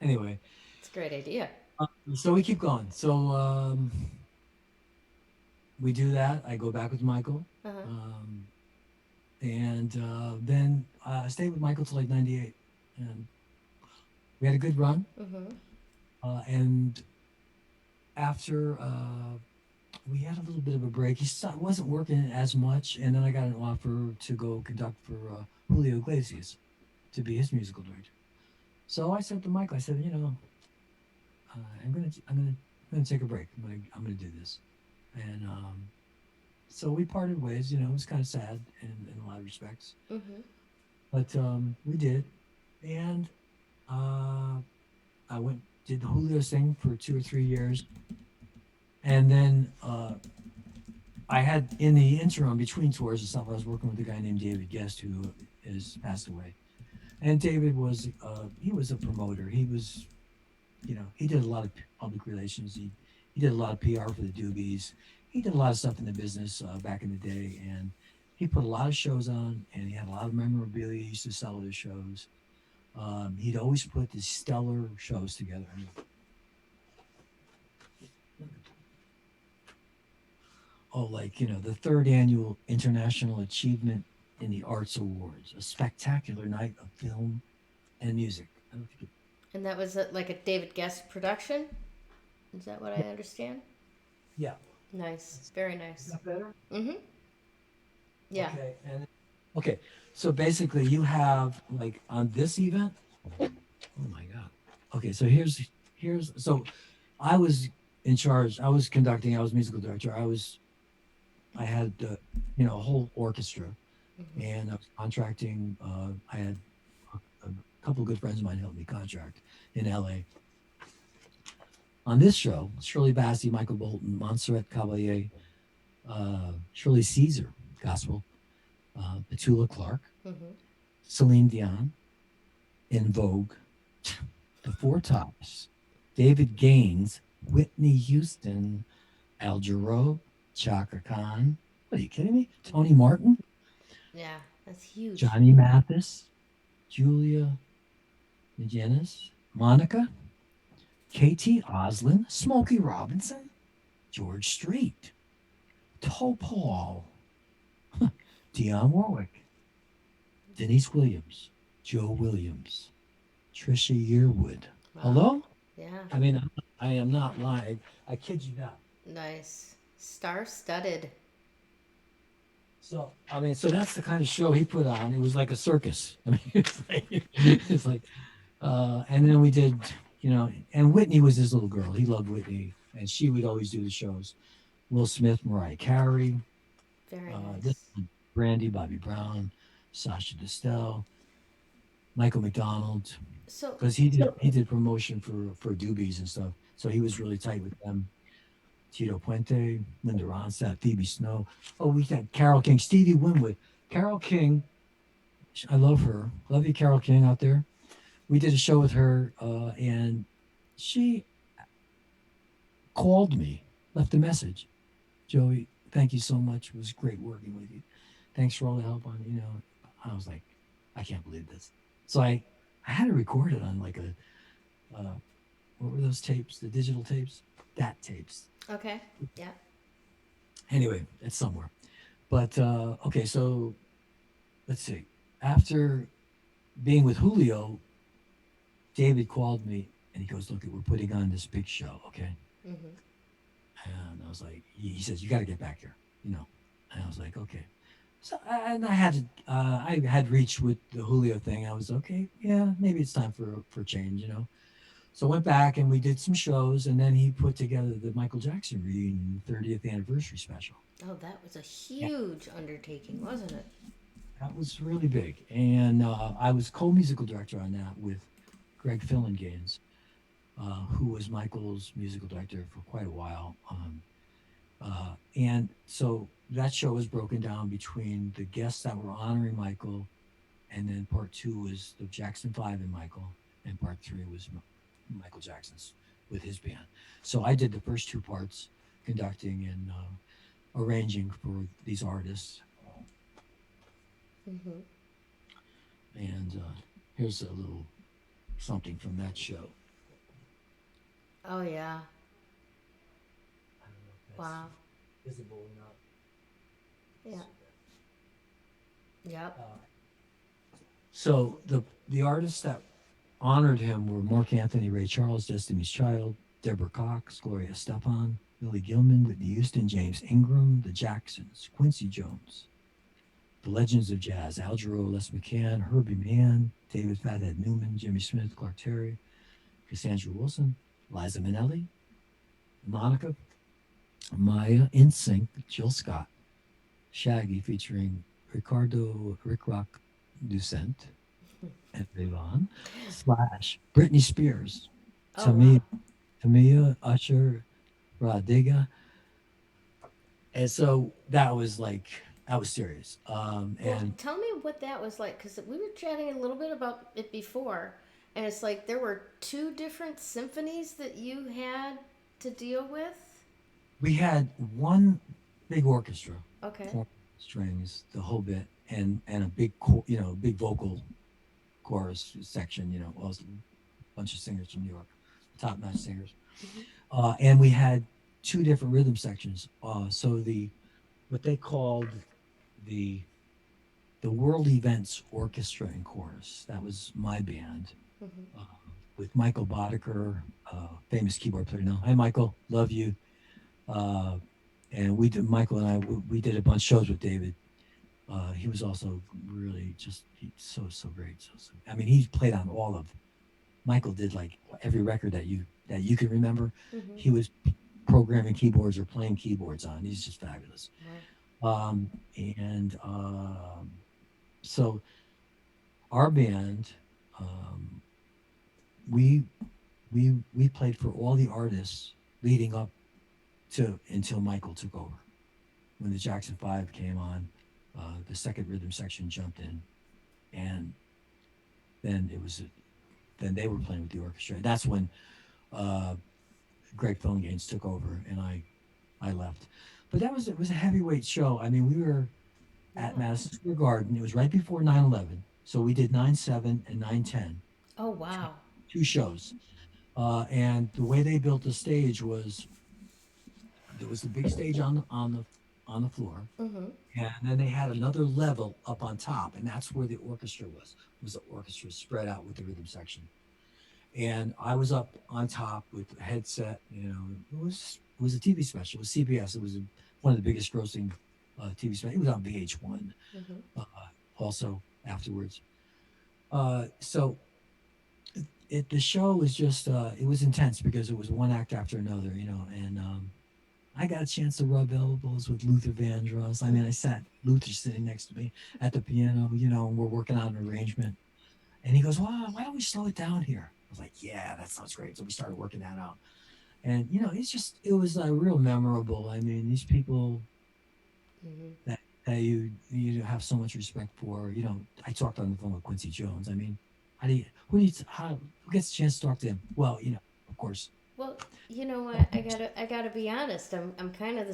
anyway, It's a great idea. so we keep going. So we do that. I go back with Michael. Uh-huh. Um, and then I stayed with Michael till like '98, and we had a good run. Mm-hmm. And after we had a little bit of a break, wasn't working as much, and then I got an offer to go conduct for Julio Iglesias to be his musical director. So I said to Michael, I said, you know, I'm gonna take a break. I'm gonna do this, and so we parted ways. You know, it was kind of sad in a lot of respects, Mm-hmm. but we did, and uh, I went did the Julio thing for 2 or 3 years, and then I had in the interim between tours and stuff. I was working with a guy named David Gest who has passed away, and David was he was a promoter. He was he did a lot of public relations. He did a lot of PR for the Doobies. He did a lot of stuff in the business back in the day, and he put a lot of shows on, and he had a lot of memorabilia. He used to sell at his shows. He'd always put these stellar shows together. I mean, like the third annual International Achievement in the Arts Awards, a spectacular night of film and music. I don't think And that was like a David Gest production? Is that what I understand? yeah. Nice. Very Is nice. that better? Mm-hmm. Yeah. Okay. Okay. So basically, you have like on this event. Oh my God. Okay. So here's so I was in charge. I was conducting. I was musical director. I had a whole orchestra, Mm-hmm. and I was contracting. I had a couple of good friends of mine helped me contract in LA. On this show, Shirley Bassey, Michael Bolton, Montserrat Caballé, Shirley Caesar, gospel, Petula Clark, Mm-hmm. Celine Dion, In Vogue, The Four Tops, David Gaines, Whitney Houston, Al Jarreau, Chaka Khan. What are you kidding me? Tony Martin, Yeah, that's huge. Johnny Mathis, Julia McGinnis, Monica, K.T. Oslin, Smokey Robinson, George Strait, Topol, Dionne Warwick, Denise Williams, Joe Williams, Trisha Yearwood. Wow. Hello? Yeah. I mean, I am not lying. I kid you not. Nice. Star-studded. So I mean, so that's the kind of show he put on. It was like a circus. I mean, it's like, and then we did, and Whitney was his little girl. He loved Whitney, and she would always do the shows. Will Smith, Mariah Carey, Very this nice. Brandy, Bobby Brown, Sasha Distel, Michael McDonald, So, because he did promotion for Doobies and stuff. So he was really tight with them. Tito Puente, Linda Ronstadt, Phoebe Snow. Oh, we had Carol King, Stevie Winwood. Carol King, I love her. Love you, Carol King, out there. We did a show with her, and she called me, left a message. Joey, thank you so much. It was great working with you. Thanks for all the help on, I was like, I can't believe this. So I had to record it on like what were those tapes? The digital tapes? That tapes. okay. Yeah. Anyway, it's somewhere. But okay, so let's see. After being with Julio, David called me and he goes, "Look, we're putting on this big show, okay?" Mm-hmm. And I was like, he says, "You got to get back here, you know." And I was like, "Okay." So and I had reached with the Julio thing. I was okay, yeah, maybe it's time for change, you know. So I went back and we did some shows, and then he put together the Michael Jackson reunion 30th anniversary special. Oh, that was a Yeah, huge undertaking, wasn't it? that was really big, and I was co-musical director on that with Greg Phillinganes, who was Michael's musical director for quite a while. And so that show was broken down between the guests that were honoring Michael, and then part two was the Jackson Five and Michael, and part three was Michael Jackson's with his band. So I did the first two parts, conducting and arranging for these artists. Mm-hmm. And here's a little something from that show. Oh, yeah. I don't know if that's Wow. visible or not. Yeah. Yep. So the artists that honored him were Mark Anthony, Ray Charles, Destiny's Child, Deborah Cox, Gloria Estefan, Billy Gilman, Whitney Houston, James Ingram, the Jacksons, Quincy Jones, the Legends of Jazz, Al Jarreau, Les McCann, Herbie Mann, David Fathead Newman, Jimmy Smith, Clark Terry, Cassandra Wilson, Liza Minnelli, Monica, Maya, NSYNC, Jill Scott, Shaggy featuring Rick Rock Ducent, and Vaughn, Slash, Britney Spears, Oh, wow. Tamia, Usher, Radiga. And so that was like, I was serious. Well, And tell me what that was like, because we were chatting a little bit about it before, and it's like there were two different symphonies that you had to deal with. we had one big orchestra, Okay. four strings, the whole bit, and a big, big vocal chorus section, well, it was a bunch of singers from New York, top-notch singers. Mm-hmm. And we had two different rhythm sections. So what they called the the World Events Orchestra and Chorus. That was my band, Mm-hmm. uh, with Michael Boddicker, famous keyboard player now. Hi, Michael, love you. Uh, and Michael and I, we did a bunch of shows with David. He was also really just so great. I mean, he played on all of. Michael did like every record that you can remember. Mm-hmm. He was programming keyboards or playing keyboards on. He's just fabulous. And so our band, um, we we played for all the artists leading up to until Michael took over. When the Jackson Five came on, the second rhythm section jumped in, and then then they were playing with the orchestra. That's when uh, Greg Phillinganes took over, and I left. But it was a heavyweight show. I mean, we were at Yeah. Madison Square Garden. It was right before 9/11, so we did 9/7 and 9/10, Oh, wow. two shows. And the way they built the stage was there was the big stage on the floor, Mm-hmm. and then they had another level up on top, and that's where the orchestra was the orchestra spread out with the rhythm section. And I was up on top with the headset. It was a TV special. It was CBS. It was one of the biggest grossing TV specials. It was on VH1 Mm-hmm. also afterwards. So the show was just it was intense because it was one act after another, and I got a chance to rub elbows with Luther Vandross. I mean, I sat Luther sitting next to me at the piano, and we're working on an arrangement. And he goes, "Well, why don't we slow it down here?" I was like, "Yeah, that sounds great." So we started working that out. And it was real memorable. I mean, these people Mm-hmm. that you have so much respect for. I talked on the phone with Quincy Jones. I mean, who gets a chance to talk to him? Well, of course. Well, you know what? I gotta be honest. I'm kind of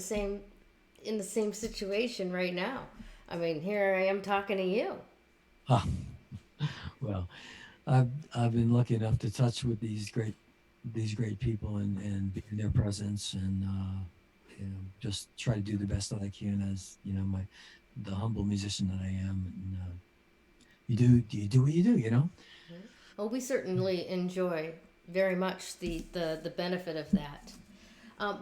in the same situation right now. I mean, here I am talking to you. Huh. Well, I've been lucky enough to touch with these great people and be in their presence and just try to do the best that I can as the humble musician that I am. And you do what you do. Well, we certainly enjoy very much the benefit of that.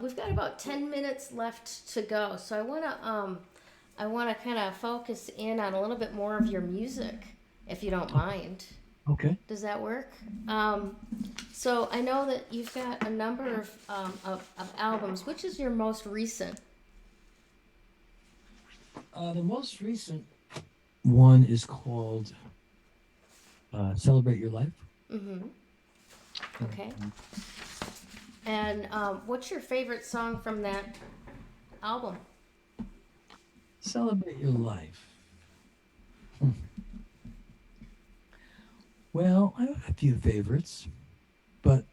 We've got about 10 minutes left to go, so I wanna kind of focus in on a little bit more of your music, if you don't mind. Okay. Does that work? So I know that you've got a number of albums. Which is your most recent? The most recent one is called "Celebrate Your Life." Mm-hmm. Okay. And what's your favorite song from that album? Celebrate Your Life. Well, I have a few favorites, but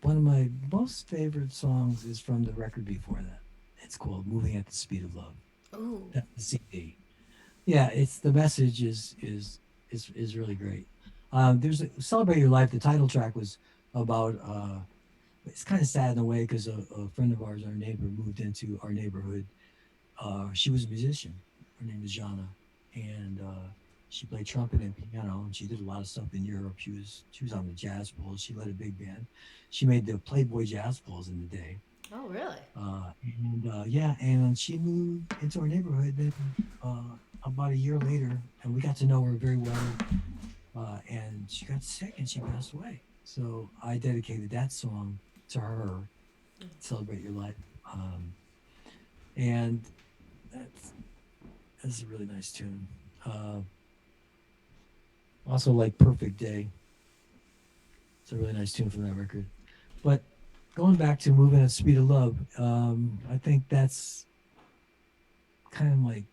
one of my most favorite songs is from the record before that. It's called "Moving at the Speed of Love." Ooh. That's the CD. Yeah, it's the message is really great. There's "Celebrate Your Life." The title track was about. It's kind of sad in a way because a friend of ours, our neighbor, moved into our neighborhood. She was a musician. Her name is Jana, and she played trumpet and piano, and she did a lot of stuff in Europe. She was on the jazz pulls. She led a big band. She made the Playboy jazz pulls in the day. Oh, really? And she moved into our neighborhood then, about a year later, and we got to know her very well. And she got sick and she passed away. So I dedicated that song to her, "Celebrate Your Life," and that's a really nice tune. Also like "Perfect Day." It's a really nice tune from that record. But going back to "Moving at the Speed of Love," I think that's kind of like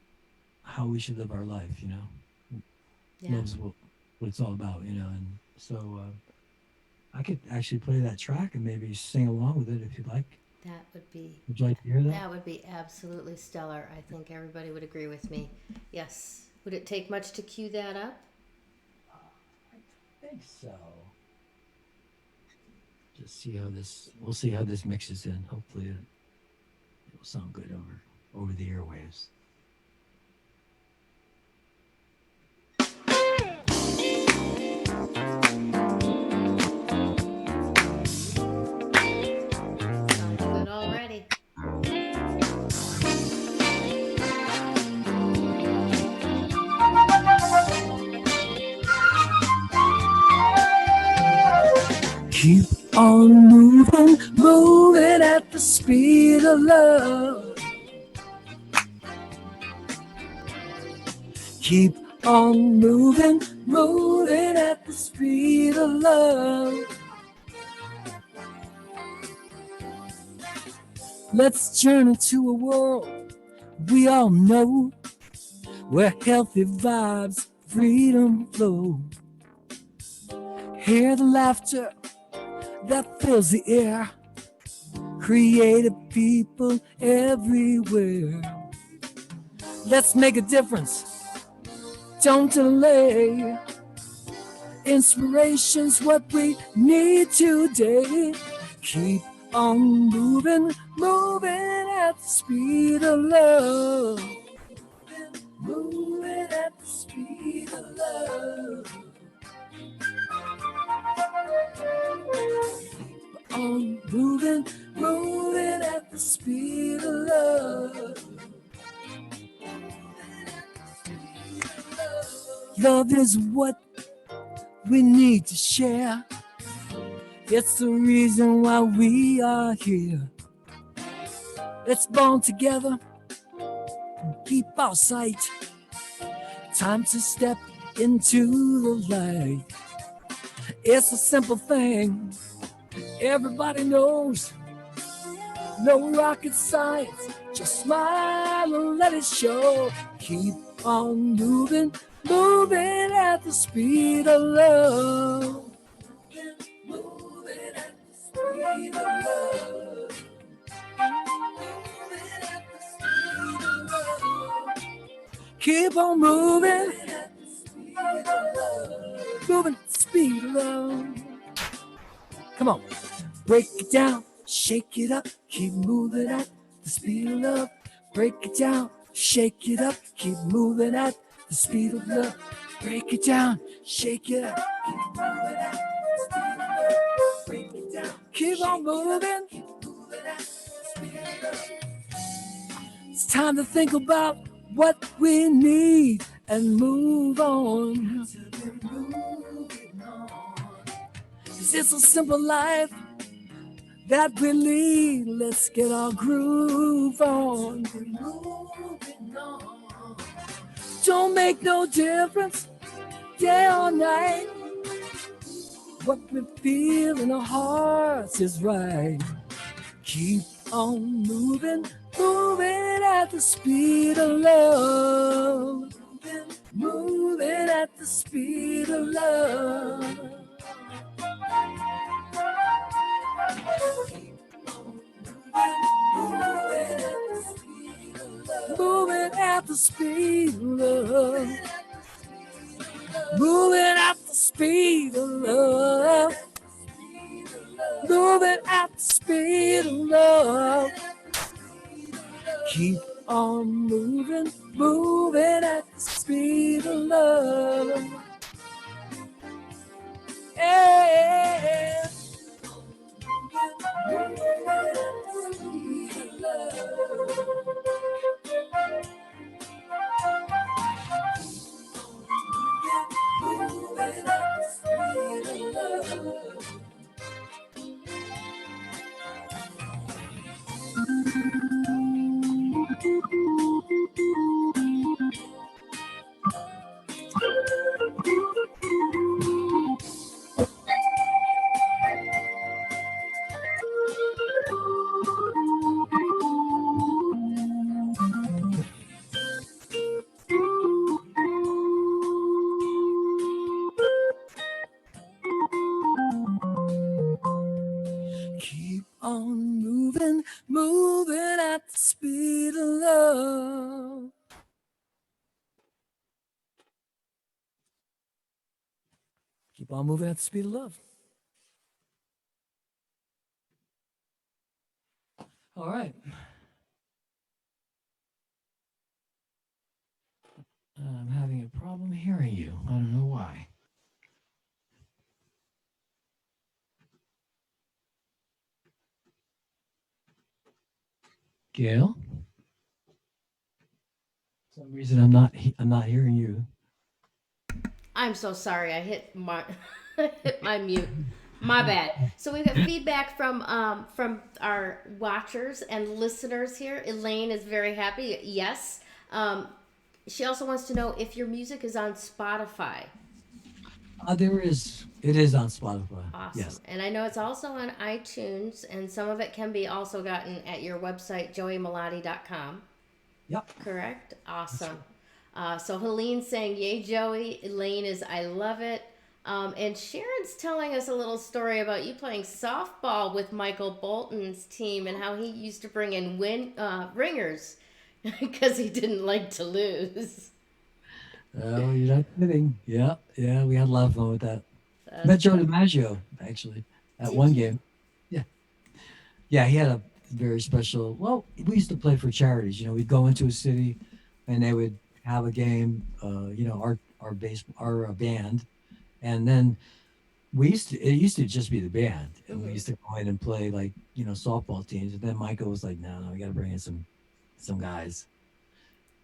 how we should live our life, Yeah. Love's what it's all about, and so I could actually play that track and maybe sing along with it if you'd like. That would be Would you like to hear that? that would be absolutely stellar. I think everybody would agree with me. Yes. Would it take much to cue that up? I think so. We'll see how this mixes in. Hopefully it'll sound good over the airwaves. Sounds good already. Keep on moving, moving at the speed of love. Keep on moving, moving at the speed of love. Let's journey to a world we all know, where healthy vibes, freedom flow. Hear the laughter that fills the air, creative people everywhere. Let's make a difference, don't delay. Inspiration's what we need today. Keep on moving, moving at the speed of love. Moving at the speed of love. Keep on moving, moving at the speed of love. Love is what we need to share. It's the reason why we are here. Let's bond together, keep our sight. Time to step into the light. It's a simple thing, everybody knows. No rocket science, just smile and let it show. Keep on moving, moving at the speed of love. Moving at the speed of love. Moving at the speed of love. Keep on moving at the speed of love. Moving at the speed of love. Come on, break it down, shake it up, keep moving at the speed of love. Break it down, shake it up, keep moving at the speed of love. Break it down, shake it up, keep moving at the speed of love. Break it down, keep on moving, keep moving at the speed of love. It's time to think about what we need and move on. 'Cause it's a simple life that we lead. Let's get our groove on. Don't make no difference, day or night. What we feel in our hearts is right. Keep on moving, moving at the speed of love. Moving at the speed of love. Moving at the speed of love. Moving at the speed of love. Moving at the speed of love. Keep on moving, moving at the speed of love. Yeah. Keep on moving, moving at the speed of love. Keep on moving at the speed of love. All right. I'm having a problem hearing you. I don't know why. Gail? For some reason I'm not hearing you. I'm so sorry. I hit my hit my mute. My bad. So we've got feedback from our watchers and listeners here. Elaine is very happy. Yes. She also wants to know if your music is on Spotify. It is on Spotify. Awesome. Yes. And I know it's also on iTunes, and some of it can be also gotten at your website, JoeyMelotti.com. Yep. Correct? Awesome. So Helene's saying, yay, Joey. Elaine is, I love it. And Sharon's telling us a little story about you playing softball with Michael Bolton's team and how he used to bring in ringers because he didn't like to lose. Oh, you're not kidding. Yeah, we had a lot of fun with that. Met Joe DiMaggio actually at one game. Yeah, yeah, he had a very special. Well, we used to play for charities. You know, we'd go into a city, and they would have a game. You know, our band, and then it used to just be the band, and we used to go in and play like softball teams. And then Michael was like, "No, we got to bring in some guys."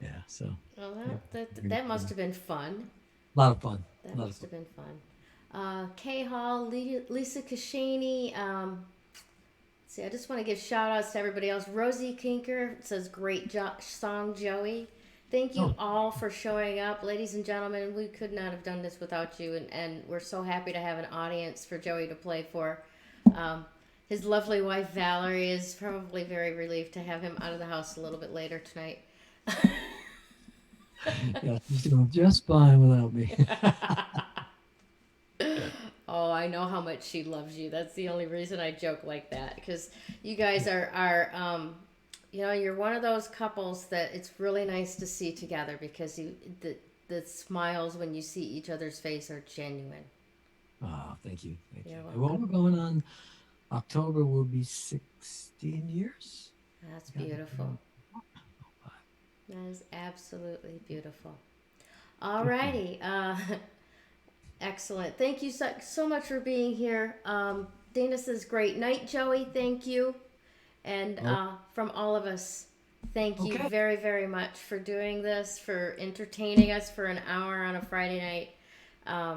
Yeah, so Well, yeah, that must have been fun. a lot of fun. That A lot of must fun. have been fun. Kay Hall, Lisa Kashani. See, I just want to give shout outs to everybody else. Rosie Kinker says, great song, Joey. Thank you all for showing up. Ladies and gentlemen, we could not have done this without you, and we're so happy to have an audience for Joey to play for. His lovely wife, Valerie, is probably very relieved to have him out of the house a little bit later tonight. Yeah, she's doing just fine without me. Oh, I know how much she loves you. That's the only reason I joke like that, because you guys are you're one of those couples that it's really nice to see together, because the smiles when you see each other's face are genuine. Oh, thank you. Thank you. You're Well, we're going on October will be 16 years. That's beautiful. That is absolutely beautiful. All righty. Excellent. Thank you so much for being here. Dana says, great night, Joey. Thank you. And from all of us, thank you very, very much for doing this, for entertaining us for an hour on a Friday night.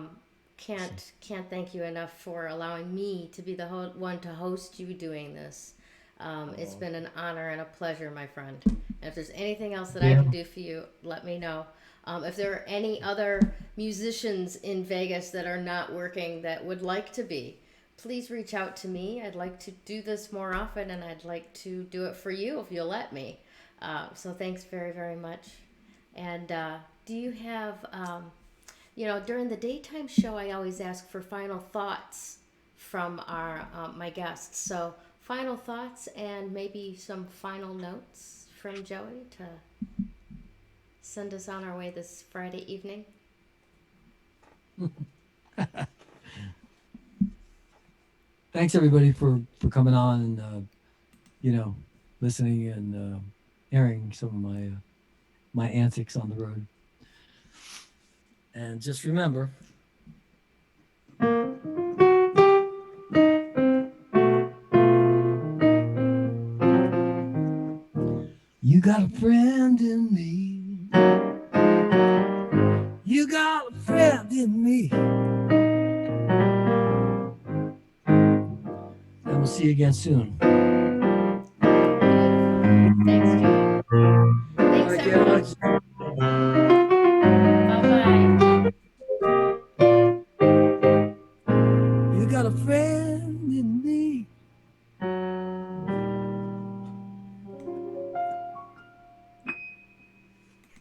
Can't thank you enough for allowing me to be the one to host you doing this. It's been an honor and a pleasure, my friend. And if there's anything else that I can do for you, let me know. If there are any other musicians in Vegas that are not working that would like to be, please reach out to me. I'd like to do this more often, and I'd like to do it for you if you'll let me. So thanks very, very much. And do you have, during the daytime show, I always ask for final thoughts from my guests. So final thoughts and maybe some final notes from Joey to send us on our way this Friday evening. Thanks everybody for coming on and listening and hearing some of my antics on the road. And just remember, you got a friend in me. You got a friend in me. And we'll see you again soon. Thanks, Joey. Thanks, everyone.